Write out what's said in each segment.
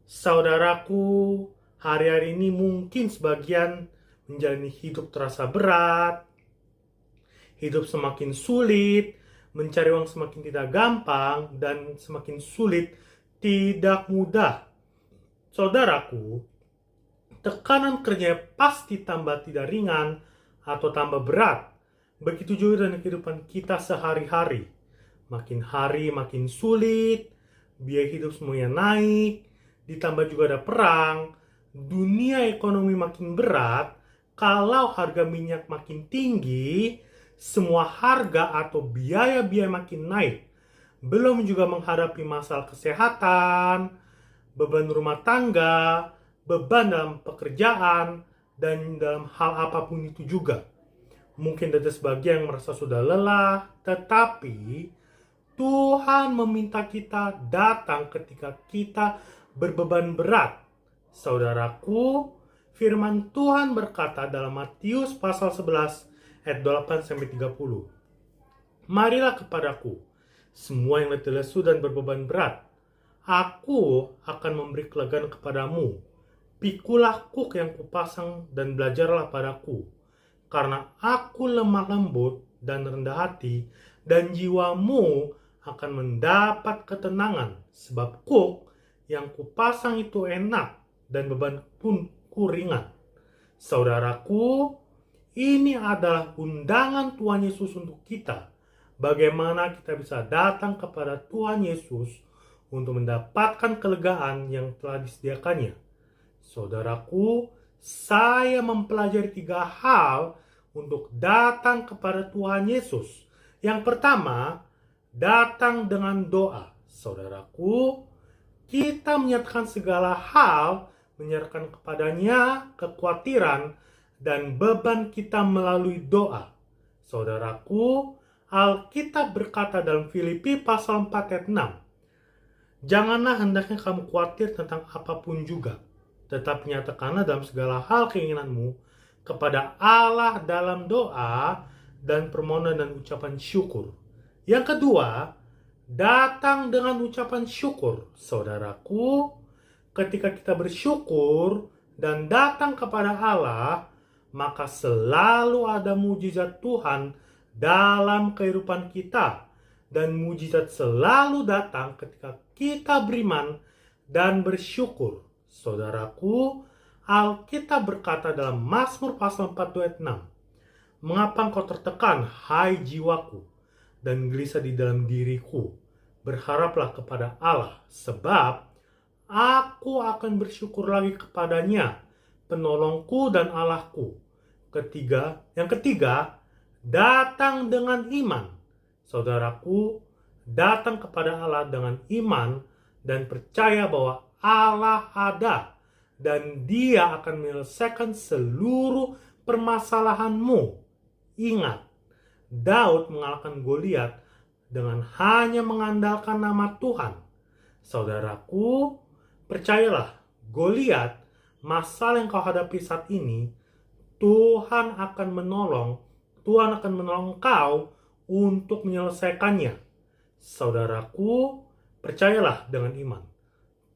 Saudaraku, hari-hari ini mungkin sebagian menjalani hidup terasa berat, hidup semakin sulit, mencari uang semakin tidak gampang, dan semakin sulit, tidak mudah. Saudaraku, tekanan kerja pasti tambah tidak ringan atau tambah berat. Begitu juga dengan kehidupan kita sehari-hari. Makin hari makin sulit, biaya hidup semuanya naik, ditambah juga ada perang, dunia ekonomi makin berat. Kalau harga minyak makin tinggi, semua harga atau biaya-biaya makin naik. Belum juga menghadapi masalah kesehatan, beban rumah tangga, beban dalam pekerjaan, dan dalam hal apapun itu juga. Mungkin ada sebagian yang merasa sudah lelah, tetapi Tuhan meminta kita datang ketika kita berbeban berat. Saudaraku, firman Tuhan berkata dalam Matius pasal 11 ayat 8-30. Marilah kepadaku, semua yang letih lesu dan berbeban berat. Aku akan memberi kelegaan kepadamu. Pikulah kuk yang kupasang dan belajarlah padaku. Karena aku lemah lembut dan rendah hati, dan jiwamu akan mendapat ketenangan. Sebab kuk yang kupasang itu enak, dan beban pun ringan. Saudaraku, ini adalah undangan Tuhan Yesus untuk kita. Bagaimana kita bisa datang kepada Tuhan Yesus untuk mendapatkan kelegaan yang telah disediakannya. Saudaraku, saya mempelajari 3 hal untuk datang kepada Tuhan Yesus. Yang pertama, datang dengan doa. Saudaraku, kita menyatakan segala hal, menyerahkan kepadanya kekhawatiran dan beban kita melalui doa. Saudaraku, Alkitab berkata dalam Filipi pasal 4 ayat 6, janganlah hendaknya kamu khawatir tentang apapun juga, tetapi nyatakanlah dalam segala hal keinginanmu kepada Allah dalam doa dan permohonan dan ucapan syukur. Yang kedua, datang dengan ucapan syukur. Saudaraku, ketika kita bersyukur dan datang kepada Allah, maka selalu ada mujizat Tuhan dalam kehidupan kita. Dan mujizat selalu datang ketika kita beriman dan bersyukur. Saudaraku, Alkitab berkata dalam Mazmur pasal 4 ayat 6, mengapa engkau tertekan, hai jiwaku, dan gelisah di dalam diriku? Berharaplah kepada Allah, sebab aku akan bersyukur lagi kepadanya, penolongku dan Allahku. Yang ketiga, datang dengan iman. Saudaraku, datang kepada Allah dengan iman dan percaya bahwa Allah ada dan Dia akan menyelesaikan seluruh permasalahanmu. Ingat, Daud mengalahkan Goliat dengan hanya mengandalkan nama Tuhan. Saudaraku, percayalah, Goliat, masalah yang kau hadapi saat ini, Tuhan akan menolong kau untuk menyelesaikannya. Saudaraku, percayalah dengan iman.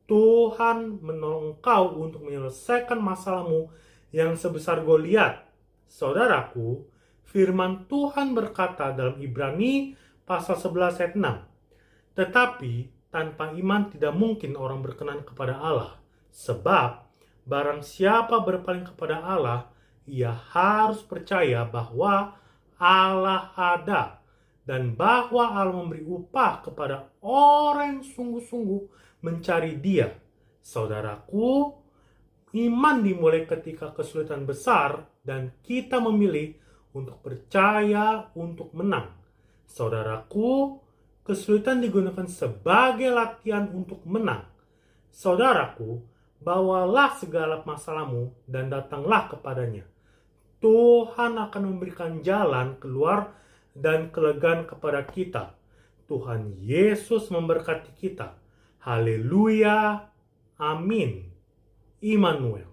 Tuhan menolong kau untuk menyelesaikan masalahmu yang sebesar Goliat. Saudaraku, firman Tuhan berkata dalam Ibrani pasal 11 ayat 6, tetapi tanpa iman tidak mungkin orang berkenan kepada Allah. Sebab barang siapa berpaling kepada Allah, ia harus percaya bahwa Allah ada dan bahwa Allah memberi upah kepada orang yang sungguh-sungguh mencari Dia. Saudaraku, iman dimulai ketika kesulitan besar dan kita memilih untuk percaya untuk menang. Saudaraku, kesulitan digunakan sebagai latihan untuk menang. Saudaraku, bawalah segala masalahmu dan datanglah kepadanya. Tuhan akan memberikan jalan keluar dan kelegaan kepada kita. Tuhan Yesus memberkati kita. Haleluya. Amin. Immanuel.